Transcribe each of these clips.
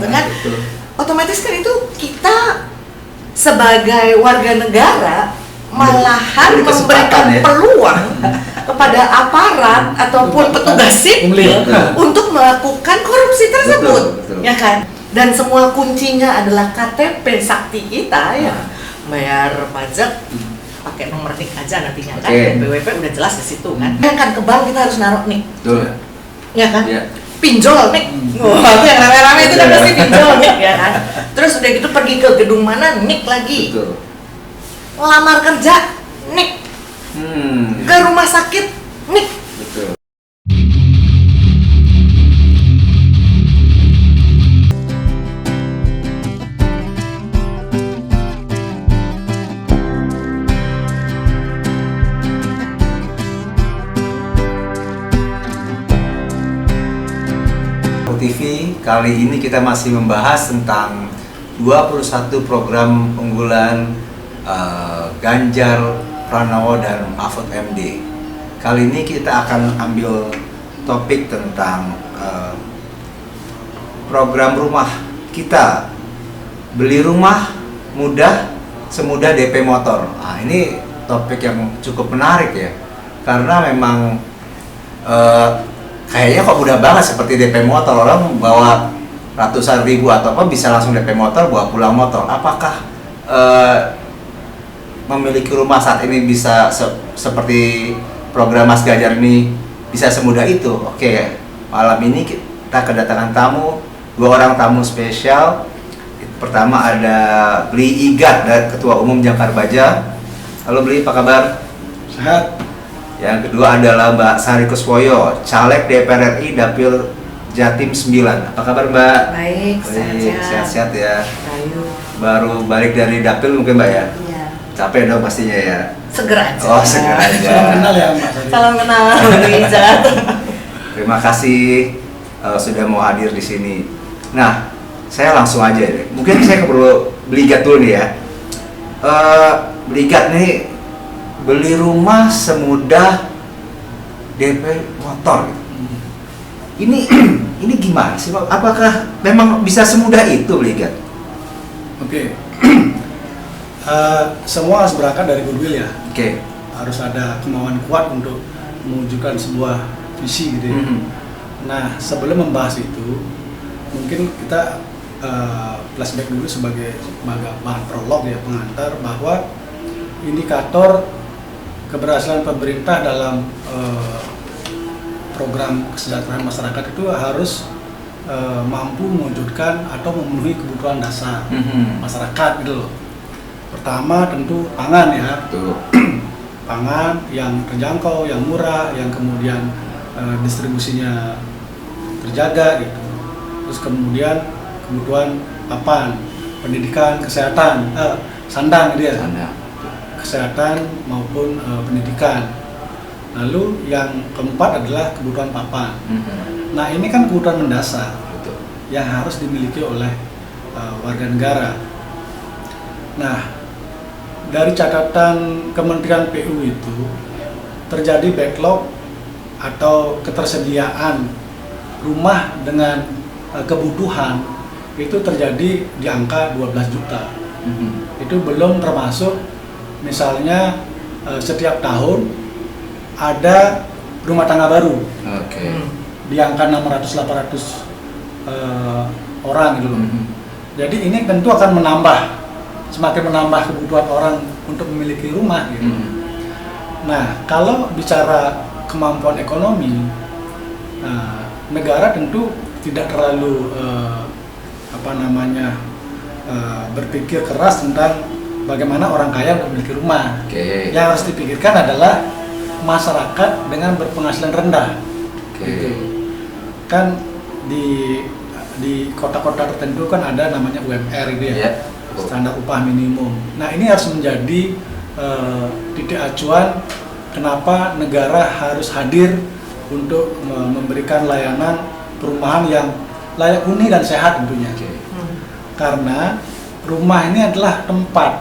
Dengan otomatis kan itu kita sebagai warga negara malahan memberikan peluang kepada aparat ataupun petugas sipil untuk melakukan korupsi tersebut, ya kan? Dan semua kuncinya adalah KTP sakti kita, ya. Bayar pajak pakai nomor NIK aja nantinya kan, BWP udah jelas di situ kan. Kan ke bank kita harus naruh NIK, ya kan? Pinjol NIK, wah itu yang rame-rame itu kan pasti pinjol NIK, ya kan? Terus udah gitu pergi ke gedung mana NIK lagi. Lamar kerja, NIK. Ke rumah sakit, NIK. Betul. TV, kali ini kita masih membahas tentang 21 program unggulan Ganjar Pranowo dan Mahfud MD. Kali ini kita akan ambil topik tentang program rumah kita. Beli rumah mudah, semudah DP motor. Nah, ini topik yang cukup menarik ya, karena memang kayaknya kok mudah banget seperti DP motor, orang bawa ratusan ribu atau apa bisa langsung DP motor, bawa pulang motor. Apakah memiliki rumah saat ini bisa seperti program Mas Ganjar ini bisa semudah itu? Oke, malam ini kita kedatangan tamu, 2 orang tamu spesial. Pertama ada Bli Igat, dari Ketua Umum Jangkar Baja. Halo Bli, apa kabar? Sehat. Yang kedua adalah Mbak Sari Kuswoyo, Caleg DPR RI Dapil Jatim 9. Apa kabar Mbak? Baik, sehat-sehat ya. Ayo. Baru balik dari Dapil mungkin Mbak ya? Iya. Capek dong pastinya ya? Segera aja. Oh, segera aja. Salam kenal ya Mbak Sari. Salam kenal, Ija. Terima kasih sudah mau hadir di sini. Nah, saya langsung aja deh. Mungkin saya perlu beligat dulu nih ya. Beligat nih, beli rumah semudah DP motor gitu. Ini gimana sih Pak? Apakah memang bisa semudah itu Beligat? Oke. Semua harus berangkat dari goodwill ya. Oke. Harus ada kemauan kuat untuk mewujudkan sebuah visi gitu ya. Nah, sebelum membahas itu, mungkin kita flashback dulu sebagai bahan prolog ya, pengantar bahwa indikator keberhasilan pemerintah dalam program kesejahteraan masyarakat itu harus mampu mewujudkan atau memenuhi kebutuhan dasar masyarakat gitu loh. Pertama tentu pangan ya. Pangan yang terjangkau, yang murah, yang kemudian distribusinya terjaga gitu. Terus kemudian kebutuhan papan, pendidikan, kesehatan, sandang gitu ya. Kesehatan maupun pendidikan. Lalu yang keempat adalah kebutuhan papan. Nah ini kan kebutuhan mendasar yang harus dimiliki oleh warga negara. Nah dari catatan Kementerian PU itu terjadi backlog atau ketersediaan rumah dengan kebutuhan itu terjadi di angka 12 juta. Itu belum termasuk misalnya setiap tahun ada rumah tangga baru di angka 600-800 orang gitu loh. Jadi ini tentu akan semakin menambah kebutuhan orang untuk memiliki rumah gitu. Nah kalau bicara kemampuan ekonomi, negara tentu tidak terlalu berpikir keras tentang bagaimana orang kaya memiliki rumah. Yang harus dipikirkan adalah masyarakat dengan berpenghasilan rendah. Gitu. Kan di kota-kota tertentu kan ada namanya UMR gitu ya, standar upah minimum. Nah ini harus menjadi titik acuan kenapa negara harus hadir untuk memberikan layanan perumahan yang layak huni dan sehat tentunya. Karena rumah ini adalah tempat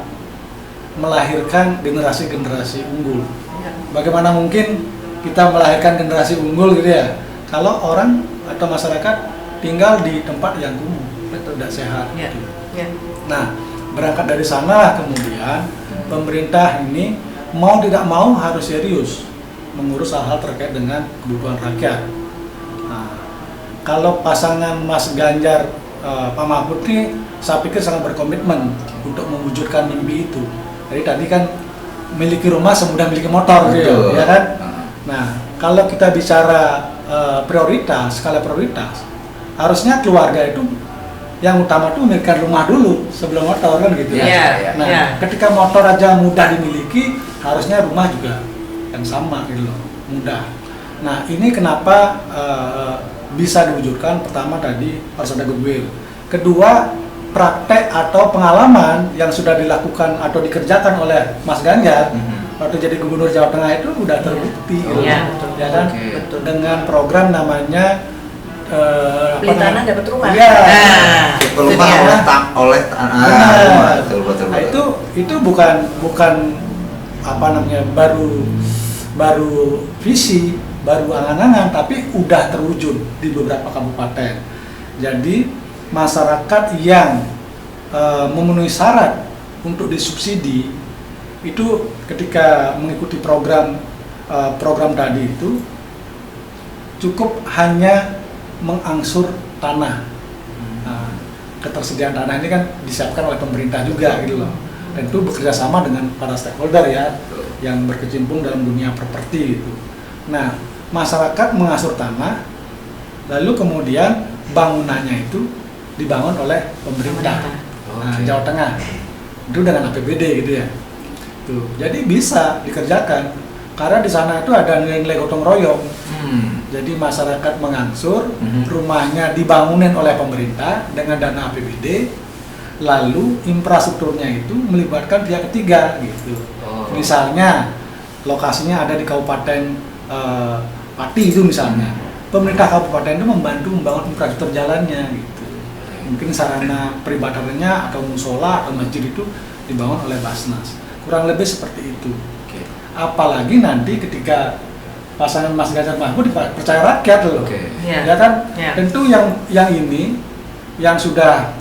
melahirkan generasi-generasi unggul. Bagaimana mungkin kita melahirkan generasi unggul gitu ya, kalau orang atau masyarakat tinggal di tempat yang kumuh. betul. Tidak sehat. Ya. Gitu. Ya. Nah, berangkat dari sana kemudian pemerintah ini mau tidak mau harus serius mengurus hal-hal terkait dengan kebutuhan rakyat. Nah, kalau pasangan Mas Ganjar Pak Mahfud ini saya pikir sangat berkomitmen untuk mewujudkan mimpi itu. Jadi tadi kan miliki rumah semudah miliki motor, gitu, ya kan? Nah, kalau kita bicara prioritas, skala prioritas, harusnya keluarga itu yang utama tuh memiliki rumah dulu sebelum motor kan gitu. Nah, ketika motor aja mudah dimiliki, harusnya rumah juga yang sama gitu loh, mudah. Nah, ini kenapa bisa diwujudkan? Pertama tadi harus ada goodwill. Kedua, praktek atau pengalaman yang sudah dilakukan atau dikerjakan oleh Mas Ganjar waktu jadi Gubernur Jawa Tengah itu udah terbukti, gitu. Ya kan? Betul. Dengan program namanya beli tanah dapat rumah. Ya. Rumah oleh tanah. Betul. Nah, itu bukan apa namanya baru visi, baru angan-angan, tapi udah terwujud di beberapa kabupaten. Jadi masyarakat yang memenuhi syarat untuk disubsidi itu ketika mengikuti program tadi itu cukup hanya mengangsur tanah. Nah, ketersediaan tanah ini kan disiapkan oleh pemerintah juga gitu loh. Dan itu bekerja sama dengan para stakeholder ya yang berkecimpung dalam dunia properti gitu. Nah, masyarakat mengangsur tanah, lalu kemudian bangunannya itu dibangun oleh pemerintah. Nah, Jawa Tengah itu dengan APBD gitu ya. Tuh, jadi bisa dikerjakan karena di sana itu ada nilai-nilai gotong royong. Jadi masyarakat mengangsur, rumahnya dibangunin oleh pemerintah dengan dana APBD, lalu infrastrukturnya itu melibatkan pihak ketiga gitu. Misalnya lokasinya ada di Kabupaten Pati itu misalnya, pemerintah kabupaten itu membantu membangun infrastruktur jalannya gitu. Mungkin sarana peribadatnya atau musola atau masjid itu dibangun oleh Basnas. Kurang lebih seperti itu. Apalagi nanti ketika pasangan Mas Ganjar Mahfud dipercaya rakyat loh, ya kan? Tentu yang ini yang sudah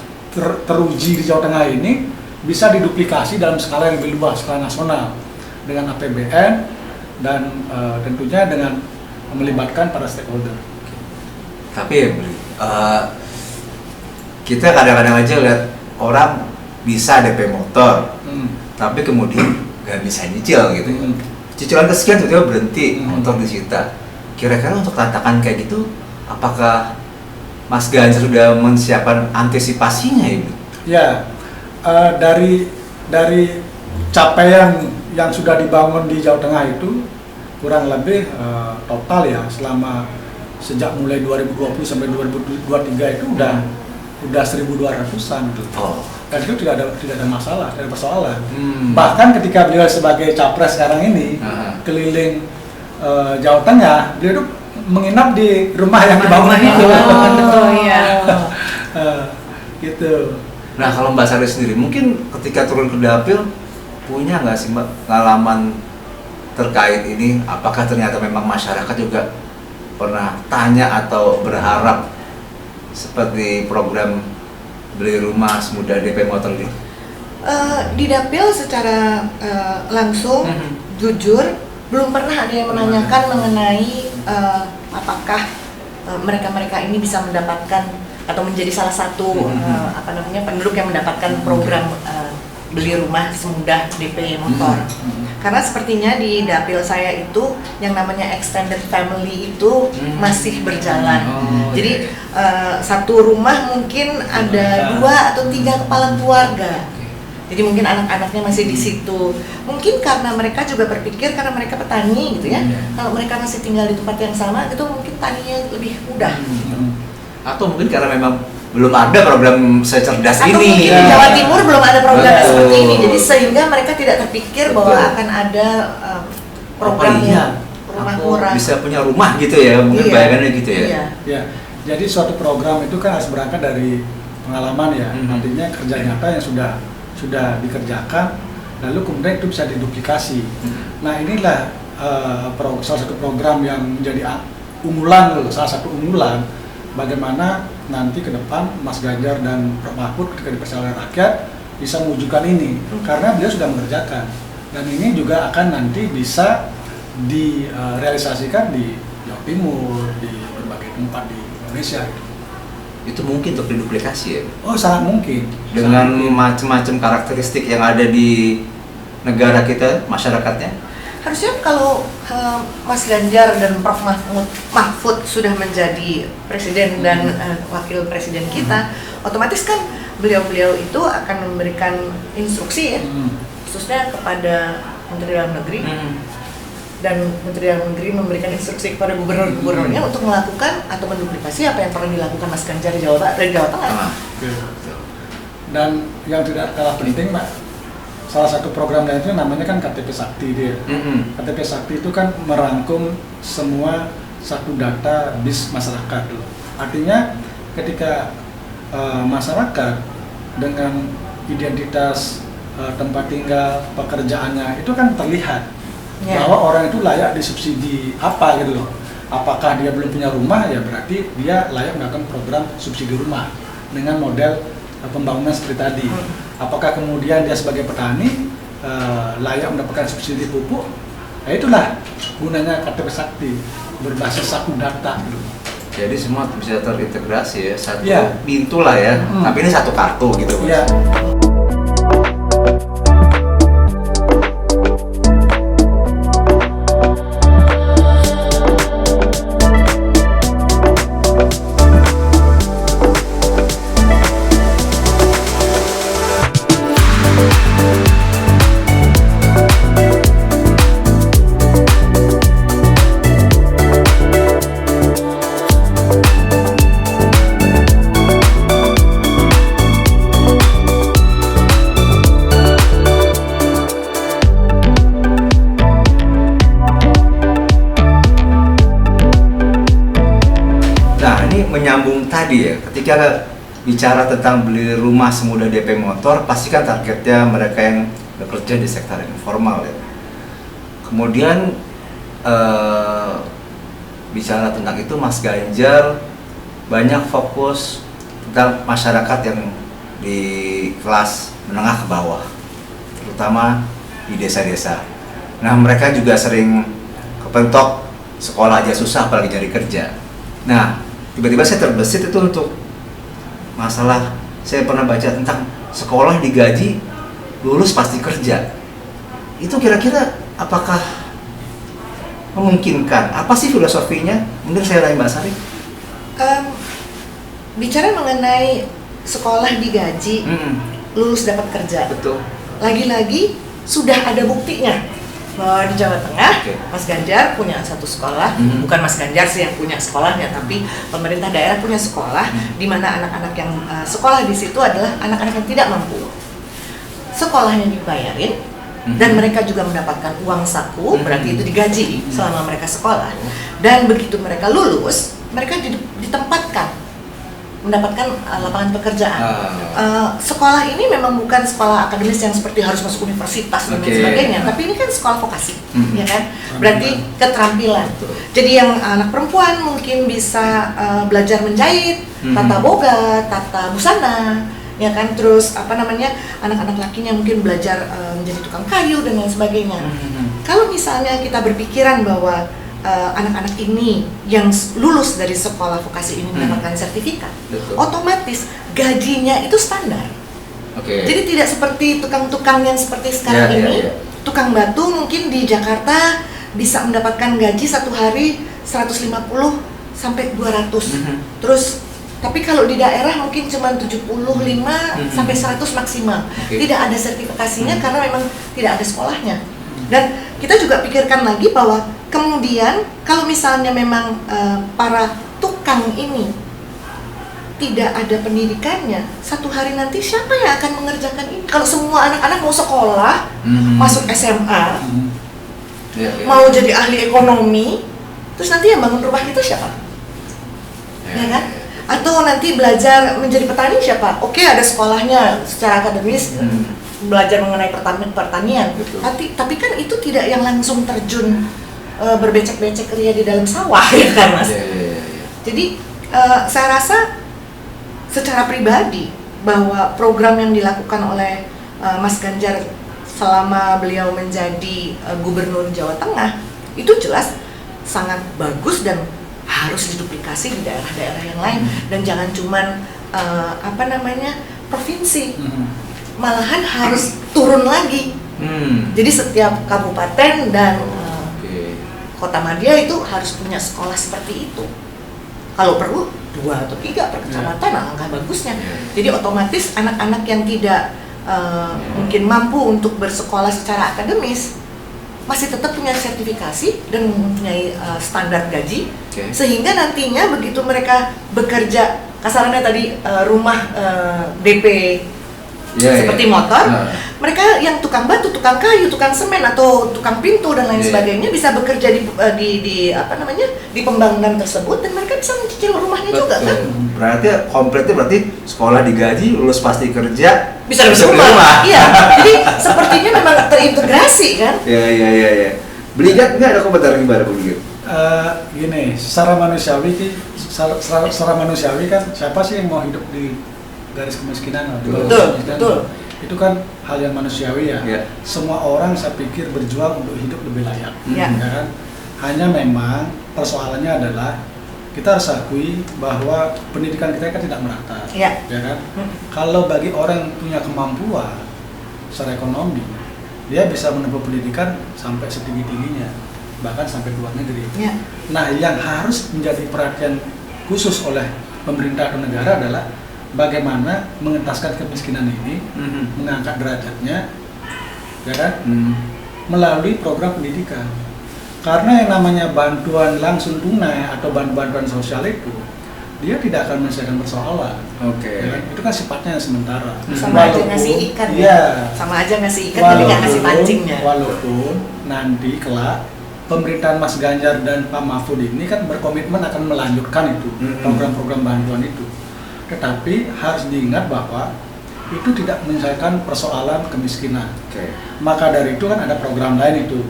teruji di Jawa Tengah ini bisa diduplikasi dalam skala yang lebih luas, skala nasional dengan APBN dan tentunya dengan melibatkan para stakeholder. Tapi kita kadang-kadang aja lihat orang bisa DP motor, tapi kemudian nggak bisa nyicil gitu. Cicilan kesekian tiba-tiba berhenti untuk disita. Kira-kira untuk tantangan kayak gitu, apakah Mas Ganjar sudah menyiapkan antisipasinya, Ibu? Ya, dari capaian yang sudah dibangun di Jawa Tengah itu kurang lebih total ya selama sejak mulai 2020 sampai 2023 itu udah 1.200-an tuh. Dan itu tidak ada masalah, tidak ada persoalan. Bahkan ketika beliau sebagai capres sekarang ini keliling Jawa Tengah, beliau itu menginap di rumah yang dibangun itu. Betul ya. Gitu. Nah, kalau Mbak Sari sendiri, mungkin ketika turun ke dapil punya nggak sih Mbak pengalaman terkait ini? Apakah ternyata memang masyarakat juga pernah tanya atau berharap seperti program beli rumah semudah DP motor ini? Di dapil secara langsung, jujur belum pernah ada yang menanyakan mengenai apakah mereka-mereka ini bisa mendapatkan atau menjadi salah satu penduduk yang mendapatkan program beli rumah semudah DP motor. Karena sepertinya di dapil saya itu yang namanya extended family itu masih berjalan. Jadi satu rumah mungkin ada 2 atau 3 kepala keluarga. Jadi mungkin anak-anaknya masih di situ. Mungkin karena mereka juga berpikir karena mereka petani gitu ya. Kalau mereka masih tinggal di tempat yang sama itu mungkin taninya lebih mudah. Atau mungkin karena memang belum ada program secerdas atau ini. Mungkin di Jawa Timur belum ada program seperti ini. Jadi sehingga mereka tidak terpikir bahwa akan ada program rumah murah. Bisa punya rumah gitu ya, mungkin bayangannya gitu ya. Ya. Jadi suatu program itu kan harus berangkat dari pengalaman ya. Artinya kerja nyata yang sudah dikerjakan, lalu kemudian itu bisa diduplikasi. Nah, inilah salah satu program yang menjadi unggulan, salah satu unggulan bagaimana nanti ke depan Mas Ganjar dan Prof Mahfud ketika dipercaya oleh rakyat bisa mewujudkan ini, karena beliau sudah mengerjakan, dan ini juga akan nanti bisa direalisasikan di Jawa Timur, di berbagai tempat di Indonesia. Itu mungkin untuk diduplikasi ya? Oh, sangat mungkin. Dengan macam-macam karakteristik yang ada di negara kita, masyarakatnya? Harusnya kalau Mas Ganjar dan Prof Mahfud sudah menjadi presiden dan wakil presiden kita, otomatis kan beliau-beliau itu akan memberikan instruksi ya, khususnya kepada Menteri Dalam Negeri. Dan Menteri Dalam Negeri memberikan instruksi kepada gubernur-gubernurnya untuk melakukan atau menduplikasi apa yang pernah dilakukan Mas Ganjar di Jawa Tengah. Dan yang tidak kalah penting, Pak, salah satu programnya itu namanya kan KTP Sakti dia. KTP Sakti itu kan merangkum semua satu data bis masyarakat dulu. Artinya ketika masyarakat dengan identitas tempat tinggal, pekerjaannya itu kan terlihat bahwa orang itu layak disubsidi apa gitu loh. Apakah dia belum punya rumah, ya berarti dia layak melakukan program subsidi rumah dengan model pembangunan seperti tadi. Apakah kemudian dia sebagai petani layak mendapatkan subsidi pupuk? Ya itulah gunanya KTP Sakti, berbasis satu data gitu. Jadi semua bisa terintegrasi ya, satu pintu lah ya. Tapi ini satu kartu gitu. Iya. Menyambung tadi ya, ketika bicara tentang beli rumah semudah DP motor, pasti kan targetnya mereka yang bekerja di sektor informal ya. Kemudian bicara tentang itu, Mas Ganjar banyak fokus tentang masyarakat yang di kelas menengah ke bawah, terutama di desa-desa. Nah, mereka juga sering kepentok sekolah aja susah apalagi cari kerja. Nah, tiba-tiba saya terbesit itu untuk masalah, saya pernah baca tentang sekolah digaji, lulus pasti kerja. Itu kira-kira apakah memungkinkan? Apa sih filosofinya? Mungkin saya tanya Mbak Sari. Bicara mengenai sekolah digaji, lulus dapat kerja. Betul. Lagi-lagi sudah ada buktinya bahwa di Jawa Tengah, Mas Ganjar punya satu sekolah, bukan Mas Ganjar sih yang punya sekolahnya, tapi pemerintah daerah punya sekolah, di mana anak-anak yang sekolah di situ adalah anak-anak yang tidak mampu. Sekolahnya dibayarin, dan mereka juga mendapatkan uang saku, berarti itu digaji selama mereka sekolah. Dan begitu mereka lulus, mereka ditempatkan mendapatkan lapangan pekerjaan. Sekolah ini memang bukan sekolah akademis yang seperti harus masuk universitas dan lain sebagainya, tapi ini kan sekolah vokasi, ya kan? Berarti keterampilan. Jadi yang anak perempuan mungkin bisa belajar menjahit, tata boga, tata busana, ya kan? Terus anak-anak lakinya mungkin belajar menjadi tukang kayu dan lain sebagainya. Kalau misalnya kita berpikiran bahwa anak-anak ini yang lulus dari sekolah vokasi ini mendapatkan sertifikat, otomatis gajinya itu standar. Jadi tidak seperti tukang-tukang yang seperti sekarang ini. Tukang batu mungkin di Jakarta bisa mendapatkan gaji satu hari 150 sampai 200. Terus tapi kalau di daerah mungkin cuma 75 sampai 100 maksimal. Tidak ada sertifikasinya karena memang tidak ada sekolahnya. Dan kita juga pikirkan lagi bahwa kemudian kalau misalnya memang para tukang ini tidak ada pendidikannya, satu hari nanti siapa yang akan mengerjakan ini? Kalau semua anak-anak mau sekolah, masuk SMA, mau jadi ahli ekonomi, terus nanti yang bangun rumah kita siapa? Ya kan? Atau nanti belajar menjadi petani siapa? Oke, ada sekolahnya secara akademis, belajar mengenai pertanian. Tapi kan itu tidak yang langsung terjun berbecek-becek ria di dalam sawah, ya kan Mas? Jadi saya rasa secara pribadi bahwa program yang dilakukan oleh Mas Ganjar selama beliau menjadi Gubernur Jawa Tengah itu jelas sangat bagus dan harus diduplikasi di daerah-daerah yang lain dan jangan cuman provinsi, malahan harus turun lagi. Jadi setiap kabupaten dan kota madya itu harus punya sekolah seperti itu. Kalau perlu 2 atau 3 per kecamatan, alangkah bagusnya. Jadi otomatis anak-anak yang tidak mungkin mampu untuk bersekolah secara akademis masih tetap punya sertifikasi dan mempunyai standar gaji, sehingga nantinya begitu mereka bekerja, kasarannya tadi rumah DP seperti motor, mereka yang tukang batu, tukang kayu, tukang semen atau tukang pintu dan lain sebagainya bisa bekerja di pembangunan tersebut dan mereka bisa mencicil rumahnya juga kan. Berarti kompletnya sekolah digaji, lulus pasti kerja, bisa rumah. Iya. Jadi sepertinya memang terintegrasi kan? Iya. Beligat nggak ada komentar gimana Beligat? Gini, secara manusiawi kan siapa sih yang mau hidup di garis kemiskinan? Betul. Itu kan hal yang manusiawi ya. Semua orang saya pikir berjuang untuk hidup lebih layak, ya kan? Hanya memang persoalannya adalah kita harus akui bahwa pendidikan kita kan tidak merata, ya kan? Kalau bagi orang yang punya kemampuan secara ekonomi, dia bisa menempuh pendidikan sampai setinggi-tingginya, bahkan sampai ke luar negeri. Nah, yang harus menjadi perhatian khusus oleh pemerintah atau negara adalah bagaimana mengentaskan kemiskinan ini, mengangkat derajatnya, ya kan? Melalui program pendidikan. Karena yang namanya bantuan langsung tunai atau bantuan sosial itu, dia tidak akan menyelesaikan persoalan. Ya kan? Itu kan sifatnya yang sementara. Sama aja ngasih ikan sama aja ngasih ikan tapi nggak ngasih pancingnya. Walaupun nanti kelak pemerintahan Mas Ganjar dan Pak Mahfud ini kan berkomitmen akan melanjutkan itu program-program bantuan itu. Tetapi harus diingat bahwa itu tidak menyelesaikan persoalan kemiskinan. Maka dari itu kan ada program lain itu.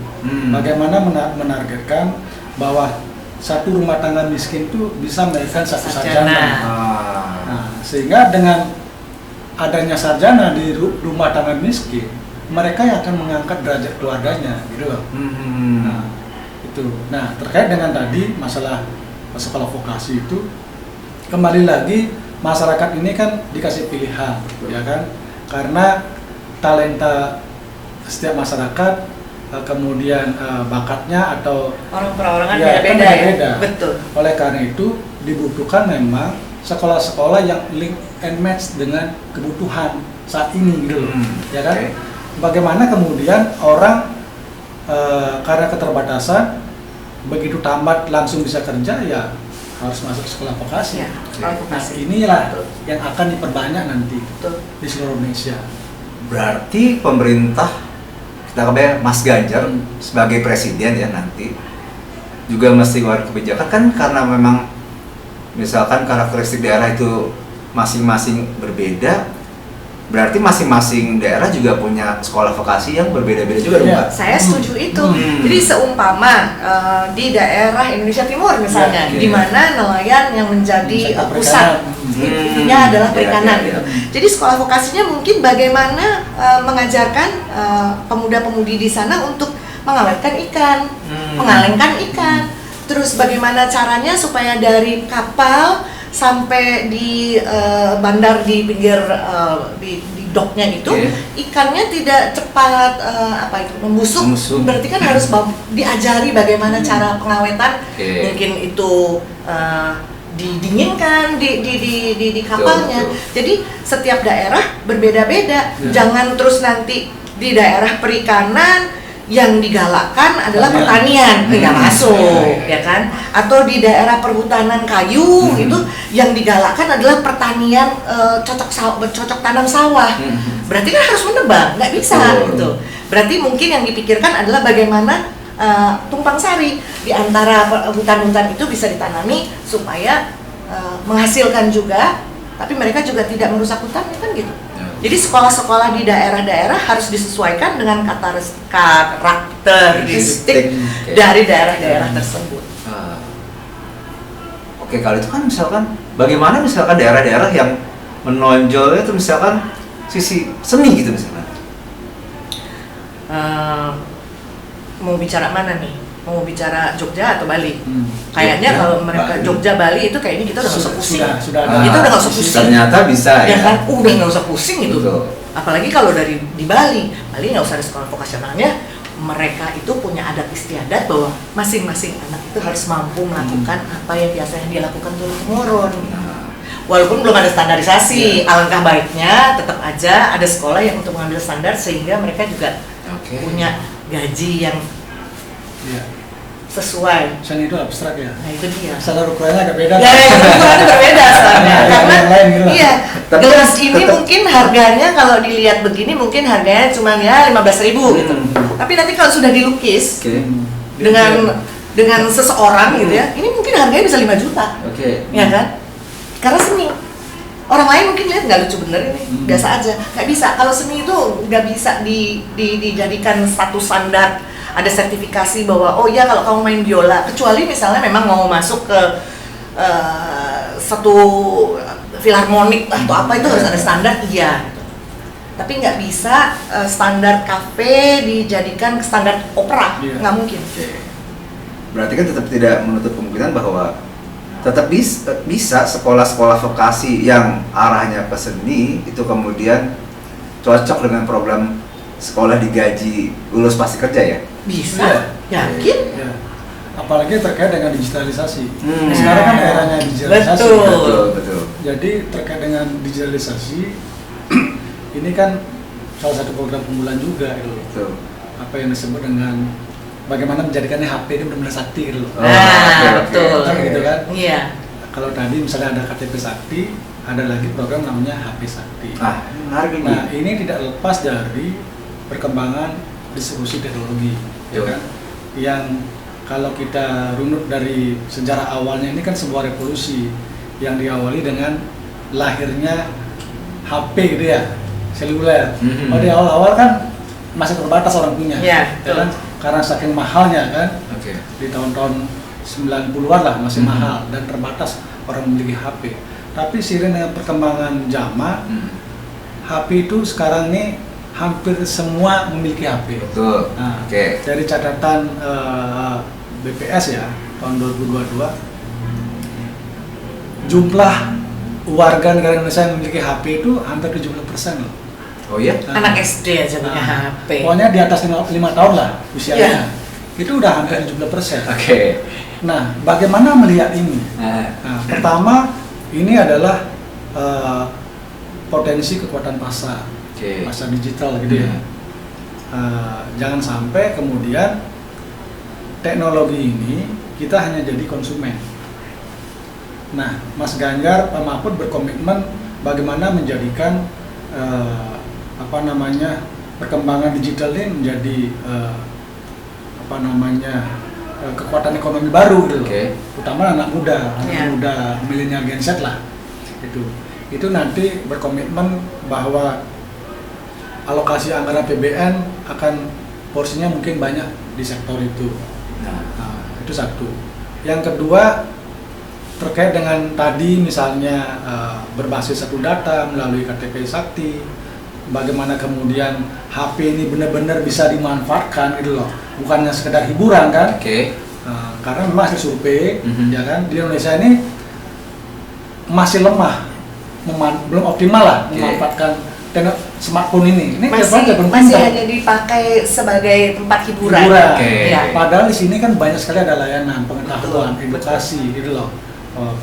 Bagaimana menargetkan bahwa satu rumah tangga miskin itu bisa melahirkan satu sarjana. Nah, sehingga dengan adanya sarjana di rumah tangga miskin, mereka yang akan mengangkat derajat keluarganya, gitu loh. Nah, itu. Nah, terkait dengan tadi masalah sekolah vokasi itu, kembali lagi masyarakat ini kan dikasih pilihan, ya kan? Karena talenta setiap masyarakat, kemudian bakatnya atau orang perorangan beda-beda ya. Betul. Oleh karena itu dibutuhkan memang sekolah-sekolah yang link and match dengan kebutuhan saat ini, gitu loh, ya kan? Bagaimana kemudian orang karena keterbatasan begitu tamat langsung bisa kerja, ya harus masuk sekolah vokasi. Nah, inilah yang akan diperbanyak nanti di seluruh Indonesia. Berarti pemerintah, kita kebayang Mas Ganjar sebagai presiden ya nanti juga mesti keluar kebijakan kan, karena memang misalkan karakteristik daerah itu masing-masing berbeda. Berarti masing-masing daerah juga punya sekolah vokasi yang berbeda-beda juga dong, Pak? Saya setuju itu. Jadi seumpama di daerah Indonesia Timur misalnya, di mana nelayan yang menjadi pusat intinya adalah perikanan gitu. Jadi sekolah vokasinya mungkin bagaimana mengajarkan pemuda-pemudi di sana untuk mengawetkan ikan, mengalengkan ikan. Terus bagaimana caranya supaya dari kapal sampai di bandar di pinggir di doknya itu ikannya tidak cepat membusuk. Berarti kan harus diajari bagaimana cara pengawetan, mungkin itu didinginkan di kapalnya. Jadi setiap daerah berbeda-beda. Jangan terus nanti di daerah perikanan yang digalakkan adalah pertanian, nggak masuk, ya kan? Atau di daerah perhutanan kayu itu yang digalakkan adalah pertanian cocok tanam sawah. Berarti kan harus menebang, nggak bisa gitu. Berarti mungkin yang dipikirkan adalah bagaimana tumpang sari di antara hutan-hutan itu bisa ditanami supaya menghasilkan juga, tapi mereka juga tidak merusak hutan, kan gitu. Jadi sekolah-sekolah di daerah-daerah harus disesuaikan dengan karakteristik dari daerah-daerah tersebut. Oke, kalau itu kan misalkan bagaimana misalkan daerah-daerah yang menonjolnya tuh misalkan sisi seni gitu misalkan? Mau bicara mana nih? Mau bicara Jogja atau Bali? Kayaknya Jogja, kalau mereka Bali. Jogja Bali itu kayaknya kita udah nggak usah pusing. Sudah Kita udah nggak usah pusing. Ternyata bisa Ya ya. kan, udah nggak usah pusing itu. Betul. Apalagi kalau di Bali nggak usah ada sekolah vokasionalnya. Mereka itu punya adat istiadat bahwa masing-masing anak itu harus mampu melakukan apa yang biasanya dia lakukan turun-temurun. Walaupun belum ada standarisasi, alangkah baiknya tetap aja ada sekolah yang untuk mengambil standar sehingga mereka juga punya gaji yang sesuai. Seni itu abstrak ya. Nah itu dia. Standar ukurannya agak beda. Ya, ukurannya berbeda soalnya. Karena lain gitu lah. iya, Tapi gelas ini tetap- mungkin harganya kalau dilihat begini mungkin harganya cuma ya 15.000 gitu. Tapi nanti kalau sudah dilukis dengan seseorang gitu ya, ini mungkin harganya bisa 5 juta. Ya kan? Karena seni. Orang lain mungkin lihat nggak lucu bener ini, biasa aja. Nggak bisa. Kalau seni itu nggak bisa dijadikan satu standar. Ada sertifikasi bahwa oh ya kalau kamu main biola, kecuali misalnya memang mau masuk ke satu filharmonik atau apa itu harus ada standar, iya. Tapi nggak bisa standar kafe dijadikan standar opera, nggak mungkin. Berarti kan tetap tidak menutup kemungkinan bahwa tetap bisa sekolah-sekolah vokasi yang arahnya ke seni itu kemudian cocok dengan program sekolah digaji lulus pasti kerja ya? Bisa, yakin? Ya. Apalagi terkait dengan digitalisasi. Sekarang kan eranya digitalisasi. Betul. Jadi terkait dengan digitalisasi, ini kan salah satu program unggulan juga gitu. Betul. Apa yang disebut dengan bagaimana menjadikannya HP ini benar-benar sakti gitu loh. Betul. Kan gitu kan? Iya. Kalau tadi misalnya ada KTP Sakti, ada lagi program namanya HP Sakti. Menarik ini. Nah, ini tidak lepas dari perkembangan distribusi teknologi, ya kan? Yang kalau kita runut dari sejarah awalnya ini kan sebuah revolusi yang diawali dengan lahirnya HP gitu ya, seluler. Oh, di awal-awal kan masih terbatas orang punya, ya kan? Karena saking mahalnya kan, di tahun-tahun 90-an lah masih mahal dan terbatas orang memiliki HP. Tapi seiring dengan perkembangan zaman, HP itu sekarang ini hampir semua memiliki HP. Betul. Nah, dari catatan BPS ya tahun 2022, jumlah warga negara Indonesia yang memiliki HP itu hampir 70% loh. Oh iya? Anak SD aja punya HP. Pokoknya di atas 5 tahun lah usianya. Itu udah hampir 70%. Nah, bagaimana melihat ini? Nah, pertama ini adalah potensi kekuatan pasar, pasar digital gitu ya. Jangan sampai kemudian teknologi ini kita hanya jadi konsumen. Nah, Mas Ganjar, Pak Mahfud berkomitmen bagaimana menjadikan perkembangan digital ini menjadi kekuatan ekonomi baru gitu loh. Utama anak muda milenial Gen Z lah. Itu nanti berkomitmen bahwa alokasi anggaran PBN akan porsinya mungkin banyak di sektor itu. Itu satu. Yang kedua terkait dengan tadi misalnya berbasis satu data melalui KTP Sakti, bagaimana kemudian HP ini benar-benar bisa dimanfaatkan gitu loh, bukannya sekedar hiburan kan? Karena memang hasil survei ya kan di Indonesia ini masih lemah, belum optimal lah memanfaatkan smartphone ini. Masih hanya dipakai sebagai tempat hiburan. Ya. Padahal di sini kan banyak sekali ada layanan pengetahuan, edukasi gitu loh,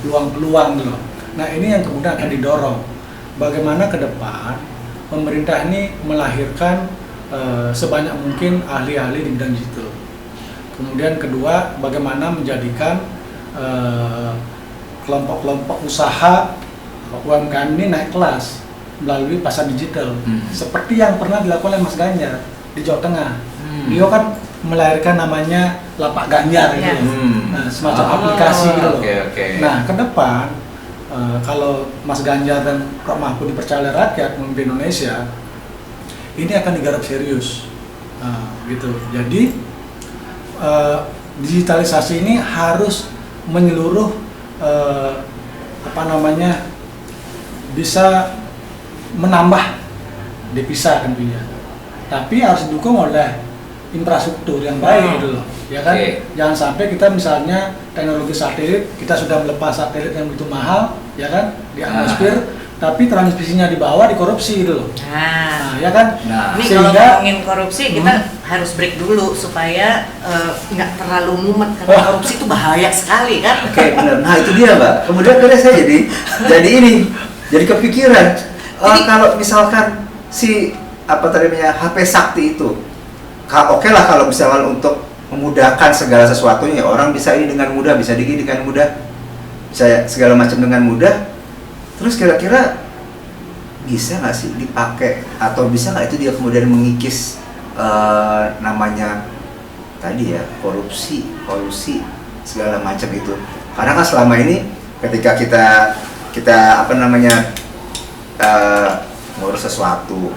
peluang-peluang gitu loh. Nah ini yang kemudian akan didorong. Bagaimana ke depan pemerintah ini melahirkan sebanyak mungkin ahli-ahli di bidang digital. Kemudian kedua, bagaimana menjadikan kelompok-kelompok usaha UMKM ini naik kelas melalui pasar digital, seperti yang pernah dilakukan oleh Mas Ganjar di Jawa Tengah. Beliau kan melahirkan namanya Lapak Ganjar gitu. Nah, semacam aplikasi gitu loh. Nah, ke depan kalau Mas Ganjar dan Prof Mahfud dipercaya oleh rakyat memimpin Indonesia, ini akan digarap serius, gitu. Jadi digitalisasi ini bisa menambah devisa tentunya, tapi harus didukung oleh infrastruktur yang baik gitu loh, ya kan? Jangan sampai kita misalnya teknologi satelit, kita sudah melepas satelit yang begitu mahal, ya kan, di atmosfer, tapi transmisinya di bawah dikorupsi gitu loh. Nah, ya kan? ini kalau ngomongin korupsi kita harus break dulu supaya nggak terlalu mumet karena korupsi itu bahaya sekali kan? Oke, benar. Nah itu dia Mbak. Kemudian akhirnya saya jadi kepikiran. Kalau misalkan si HP sakti itu, oke lah kalau misalkan untuk memudahkan segala sesuatunya, orang bisa ini dengan mudah, bisa digini dengan mudah, bisa segala macam dengan mudah. Terus kira-kira bisa nggak sih dipakai atau bisa nggak itu dia kemudian mengikis namanya tadi ya korupsi, kolusi segala macam itu? Karena kan selama ini ketika kita ngurus sesuatu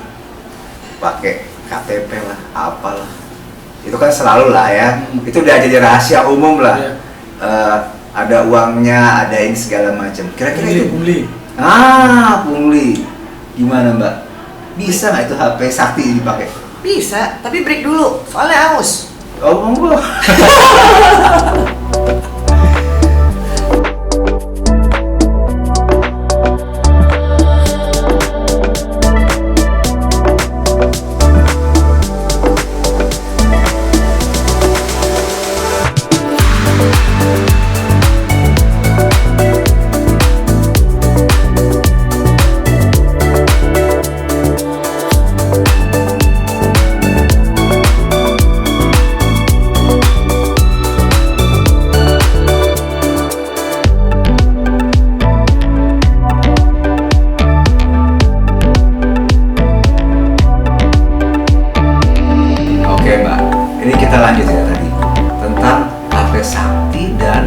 pakai KTP lah, apalah, itu kan selalu lah ya, itu udah jadi rahasia umum lah. Ada uangnya, ada ini segala macam. Kira-kira itu pungli. Pungli. Gimana Mbak? Bisa nggak itu HP sakti dipakai? Bisa, tapi break dulu, soalnya aus. Oh, monggo.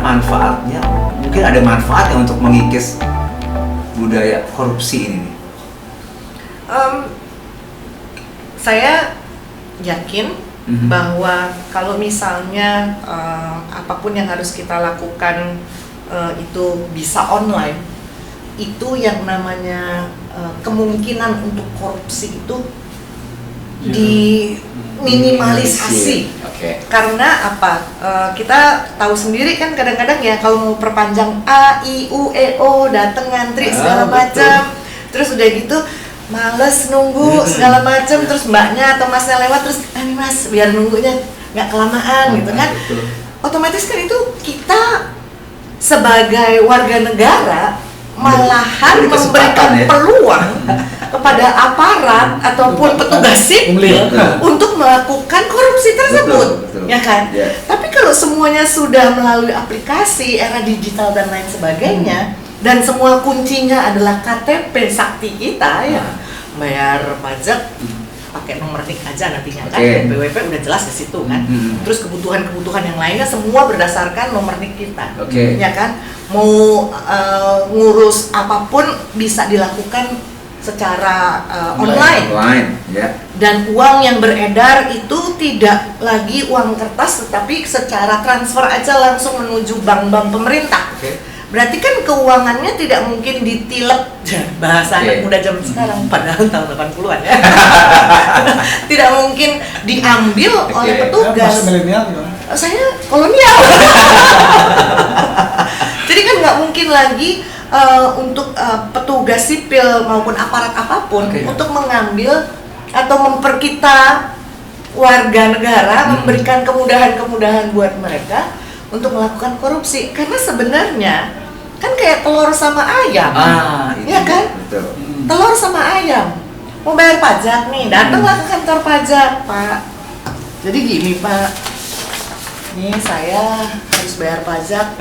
Manfaatnya, mungkin ada manfaatnya untuk mengikis budaya korupsi ini. Saya yakin bahwa kalau misalnya apapun yang harus kita lakukan itu bisa online, itu yang namanya kemungkinan untuk korupsi itu diminimalisasi. Karena apa? Kita tahu sendiri kan kadang-kadang ya kalau mau perpanjang A, I, U, E, O, dateng ngantri segala macam. Terus udah gitu males nunggu segala macam, terus mbaknya atau masnya lewat terus ini mas biar nunggunya nggak kelamaan gitu kan. Otomatis kan itu kita sebagai warga negara malahan memberikan peluang kepada aparat ataupun petugas sipil untuk melakukan korupsi tersebut, ya kan? Tapi kalau semuanya sudah melalui aplikasi, era digital dan lain sebagainya, dan semua kuncinya adalah KTP sakti kita, ya bayar pajak pakai nomor NIK aja nantinya kan, BWP udah jelas di situ kan. Terus kebutuhan-kebutuhan yang lainnya semua berdasarkan nomor NIK kita, ya kan? Mau ngurus apapun bisa dilakukan secara online. Dan uang yang beredar itu tidak lagi uang kertas, tetapi secara transfer aja langsung menuju bank-bank pemerintah. Berarti kan keuangannya tidak mungkin ditilep, bahasa anak muda zaman sekarang, padahal tahun 80-an ya. Tidak mungkin diambil oleh petugas. Saya kolonial. Jadi kan nggak mungkin lagi untuk petugas sipil maupun aparat apapun untuk mengambil atau memperkita warga negara, memberikan kemudahan-kemudahan buat mereka untuk melakukan korupsi. Karena sebenarnya kan kayak telur sama ayam, ya kan? Betul. Telur sama ayam, mau bayar pajak nih, datanglah ke kantor pajak, Pak. Jadi gini Pak, nih saya harus bayar pajak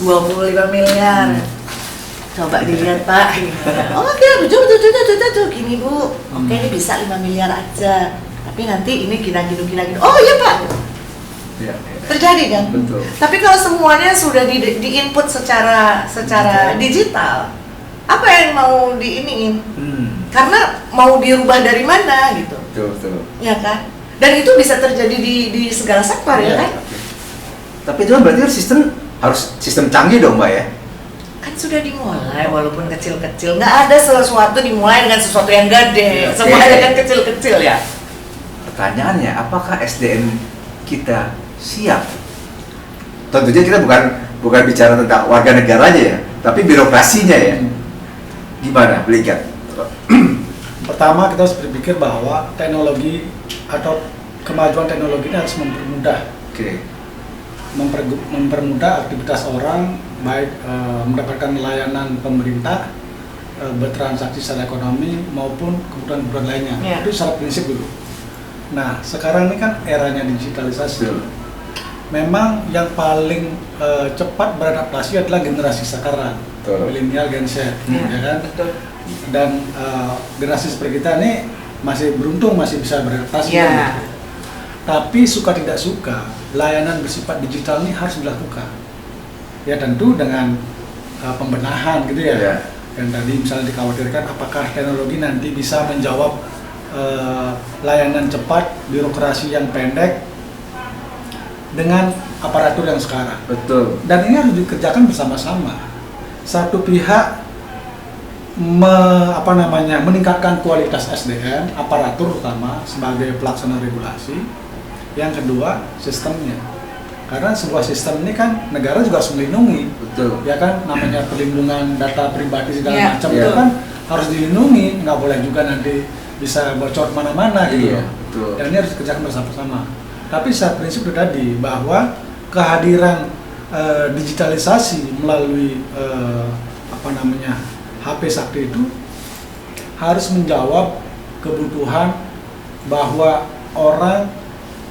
25 miliar. Coba dilihat Pak. Oke, betul gini Bu. Oke, ini bisa 5 miliar aja. Tapi nanti ini gina. Oh iya Pak. Terjadi kan? Betul. Tapi kalau semuanya sudah di-input secara digital, apa yang mau diiniin? Karena mau dirubah dari mana gitu. Betul. Ya kan? Dan itu bisa terjadi di segala sektor ya kan? Tapi itu kan berarti harus sistem canggih dong Mbak ya? kan sudah dimulai walaupun kecil-kecil. Nggak ada sesuatu dimulai dengan sesuatu yang gede. Semuanya kan kecil-kecil ya. Pertanyaannya, apakah SDM kita siap? Tentunya kita bukan bicara tentang warga negaranya ya, tapi birokrasinya ya. Gimana, Belikat? Pertama kita harus berpikir bahwa teknologi atau kemajuan teknologi ini harus mempermudah. Mempermudah aktivitas orang, baik mendapatkan layanan pemerintah, bertransaksi secara ekonomi maupun kebutuhan-kebutuhan lainnya. Itu secara prinsip dulu. Nah, sekarang ini kan eranya digitalisasi. Memang yang paling cepat beradaptasi adalah generasi sekarang, milenial, Gen Z, ya kan? Dan generasi seperti kita ini masih beruntung masih bisa beradaptasi. Tapi suka tidak suka, layanan bersifat digital ini harus dilakukan. Ya tentu dengan pembenahan gitu ya. Yang tadi misalnya dikhawatirkan apakah teknologi nanti bisa menjawab layanan cepat, birokrasi yang pendek dengan aparatur yang sekarang. Betul. Dan ini harus dikerjakan bersama-sama. Satu pihak meningkatkan kualitas SDM, aparatur utama sebagai pelaksana regulasi. Yang kedua, sistemnya. Karena sebuah sistem ini kan negara juga harus melindungi. Betul. Ya kan, namanya perlindungan data pribadi segala macam itu kan harus dilindungi, nggak boleh juga nanti bisa bocor kemana-mana gitu. Betul. Dan ini harus dikerjakan bersama-sama. Tapi secara prinsip itu tadi bahwa kehadiran digitalisasi melalui HP sakti itu harus menjawab kebutuhan bahwa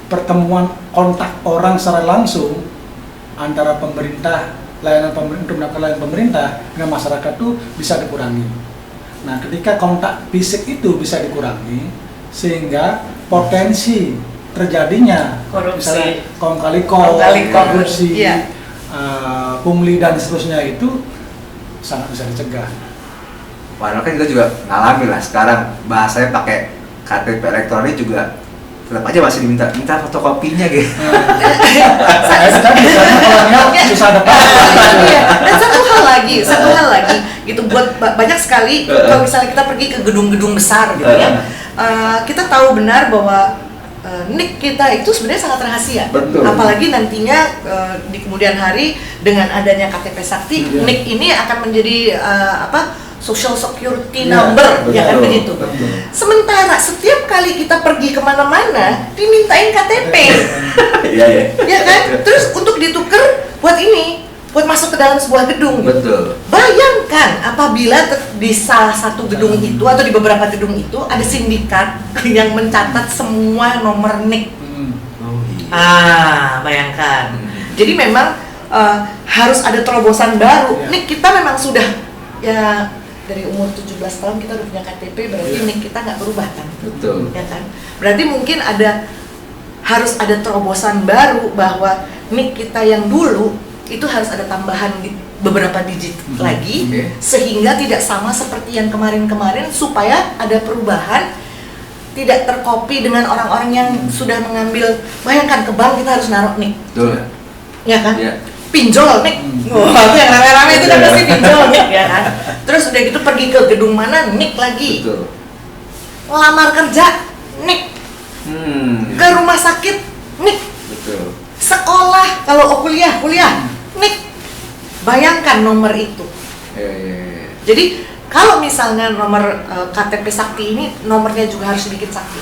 pertemuan kontak orang secara langsung antara pemerintah, layanan pemerintah untuk mendapatkan layanan pemerintah dengan masyarakat itu bisa dikurangi. Nah, ketika kontak fisik itu bisa dikurangi, sehingga potensi terjadinya korupsi, misalnya kong kali korupsi, pungli dan seterusnya itu sangat bisa dicegah. Padahal kan kita juga ngalami lah sekarang bahasanya pakai KTP elektronik juga tetap aja masih minta fotokopinya gitu. Susah dapat. Dan satu hal lagi, gitu buat banyak sekali kalau misalnya kita pergi ke gedung-gedung besar gitu ya, kita tahu benar bahwa NIK kita itu sebenarnya sangat rahasia. Betul. Apalagi nantinya di kemudian hari dengan adanya KTP Sakti, NIK ini akan menjadi Social Security Number, ya kan begitu. Sementara setiap kali kita pergi kemana-mana dimintain KTP, ya kan? Terus untuk ditukar buat masuk ke dalam sebuah gedung. Betul. Bayangkan apabila di salah satu gedung itu atau di beberapa gedung itu ada sindikat yang mencatat semua nomor NIK. Bayangkan. Jadi memang harus ada terobosan baru. NIK kita memang sudah ya dari umur 17 tahun kita udah punya KTP, berarti NIK kita nggak berubah kan? Betul. Ya kan? Berarti mungkin harus ada terobosan baru bahwa NIK kita yang dulu itu harus ada tambahan beberapa digit lagi, sehingga tidak sama seperti yang kemarin-kemarin, supaya ada perubahan, tidak tercopy dengan orang-orang yang sudah mengambil. Bayangkan ke bank kita harus naruh NIK, ya kan? Pinjol NIK, itu yang rame-rame itu kan pasti pinjol NIK, ya kan? Terus udah gitu pergi ke gedung mana NIK lagi, ngelamar kerja NIK, ke rumah sakit NIK, sekolah kalau kuliah NIK. Bayangkan nomor itu. Jadi kalau misalnya nomor KTP Sakti ini nomornya juga harus bikin sakti.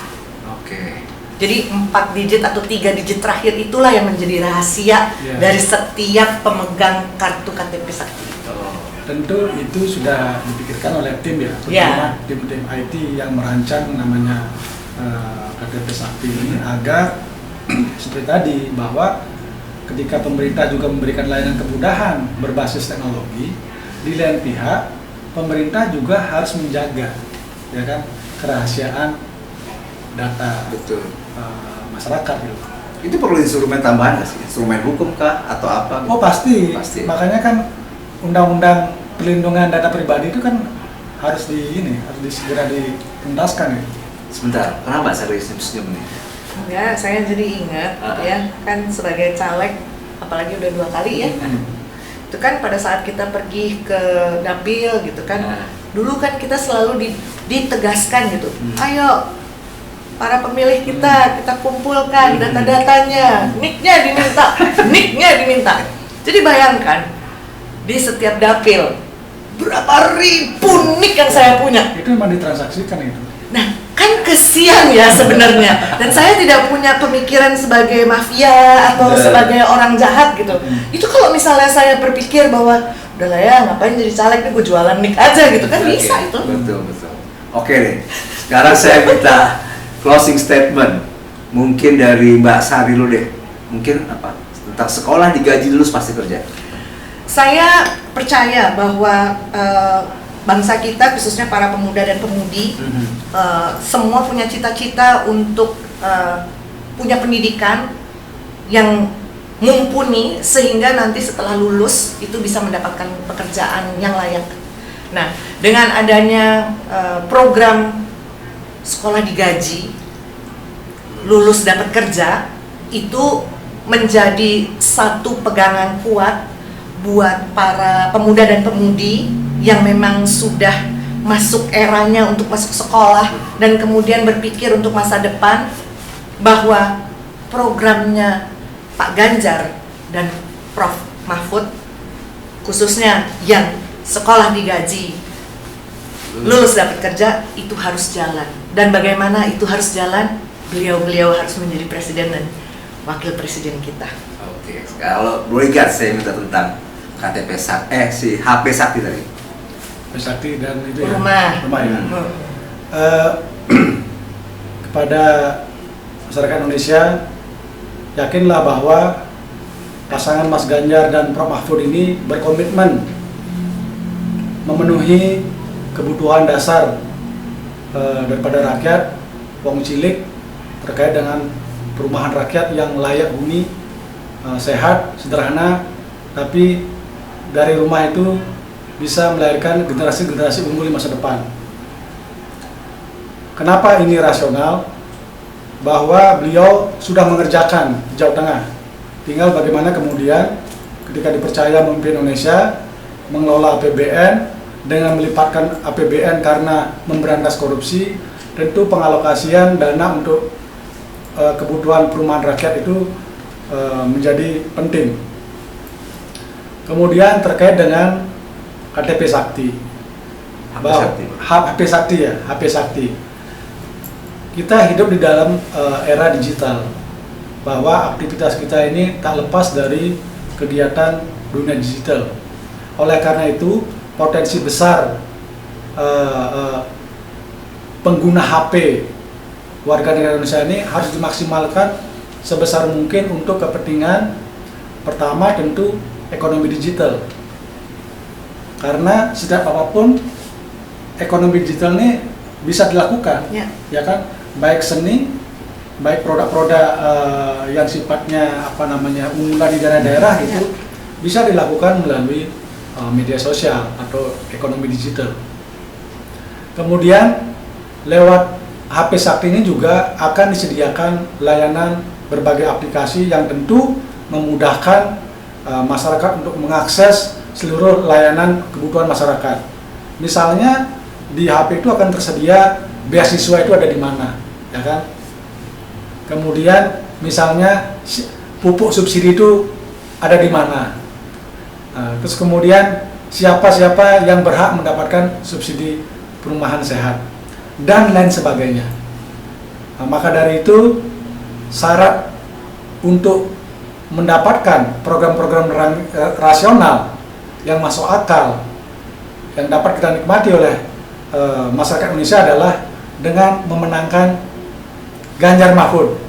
Jadi 4 digit atau 3 digit terakhir itulah yang menjadi rahasia dari setiap pemegang kartu KTP Sakti. Tentu itu sudah dipikirkan oleh tim ya, terutama tim IT yang merancang namanya KTP Sakti ini, agar seperti tadi bahwa ketika pemerintah juga memberikan layanan kemudahan berbasis teknologi, di lain pihak pemerintah juga harus menjaga, ya kan, kerahasiaan data masyarakat gitu. Itu perlu instrumen tambahan nggak sih? Instrumen hukum kah atau apa? Oh pasti. Makanya kan undang-undang perlindungan data pribadi itu kan harus segera dituntaskan ya. Sebentar, kenapa serius senyum nih? Ya, saya jadi ingat ya kan sebagai caleg, apalagi udah 2 kali ya. itu kan pada saat kita pergi ke dapil gitu kan, dulu kan kita selalu ditegaskan gitu, ayo para pemilih kita kumpulkan data-datanya, nicknya diminta. Jadi bayangkan di setiap dapil berapa ribu nick yang saya punya. Itu memang ditransaksikan itu. Nah, kan kesian ya sebenarnya. Dan saya tidak punya pemikiran sebagai mafia atau sebagai orang jahat gitu. Itu kalau misalnya saya berpikir bahwa udahlah ya, ngapain jadi caleg nih, gue jualan nick aja gitu kan, bisa itu. Betul. Oke deh. Sekarang saya minta closing statement. Mungkin dari Mbak Sari dulu deh. Mungkin apa? Tentang sekolah digaji lulus pasti kerja. Saya percaya bahwa bangsa kita, khususnya para pemuda dan pemudi, semua punya cita-cita untuk punya pendidikan yang mumpuni sehingga nanti setelah lulus itu bisa mendapatkan pekerjaan yang layak. Nah, dengan adanya program sekolah digaji, lulus dapat kerja, itu menjadi satu pegangan kuat buat para pemuda dan pemudi yang memang sudah masuk eranya untuk masuk sekolah dan kemudian berpikir untuk masa depan, bahwa programnya Pak Ganjar dan Prof. Mahfud, khususnya yang sekolah digaji, lulus dapat kerja, itu harus jalan. Dan bagaimana itu harus jalan? Beliau harus menjadi presiden dan wakil presiden kita. Oke, kalau Boygat saya minta tentang KTP Sakti, HP Sakti tadi. Sakti dan itu rumah ya. Kepada masyarakat Indonesia, yakinlah bahwa pasangan Mas Ganjar dan Prof. Mahfud ini berkomitmen memenuhi kebutuhan dasar daripada rakyat, wong cilik, terkait dengan perumahan rakyat yang layak huni, sehat, sederhana, tapi dari rumah itu bisa melahirkan generasi-generasi unggul di masa depan. Kenapa ini rasional? Bahwa beliau sudah mengerjakan di Jawa Tengah. Tinggal bagaimana kemudian ketika dipercaya memimpin Indonesia, mengelola APBN dengan melibatkan APBN karena memberantas korupsi, tentu pengalokasian dana untuk kebutuhan perumahan rakyat itu menjadi penting. Kemudian terkait dengan KTP Sakti, HP Sakti. Kita hidup di dalam era digital, bahwa aktivitas kita ini tak lepas dari kegiatan dunia digital. Oleh karena itu, potensi besar pengguna HP warga negara Indonesia ini harus dimaksimalkan sebesar mungkin untuk kepentingan pertama tentu ekonomi digital. Karena setiap apapun ekonomi digital ini bisa dilakukan, ya kan? Baik seni, baik produk-produk yang sifatnya unggulan di daerah-daerah itu bisa dilakukan melalui media sosial atau ekonomi digital. Kemudian lewat HP Sakti ini juga akan disediakan layanan berbagai aplikasi yang tentu memudahkan masyarakat untuk mengakses seluruh layanan kebutuhan masyarakat. Misalnya di HP itu akan tersedia beasiswa itu ada di mana, ya kan? Kemudian misalnya pupuk subsidi itu ada di mana. Terus kemudian siapa-siapa yang berhak mendapatkan subsidi perumahan sehat dan lain sebagainya. Maka dari itu syarat untuk mendapatkan program-program rasional yang masuk akal yang dapat kita nikmati oleh masyarakat Indonesia adalah dengan memenangkan Ganjar Mahfud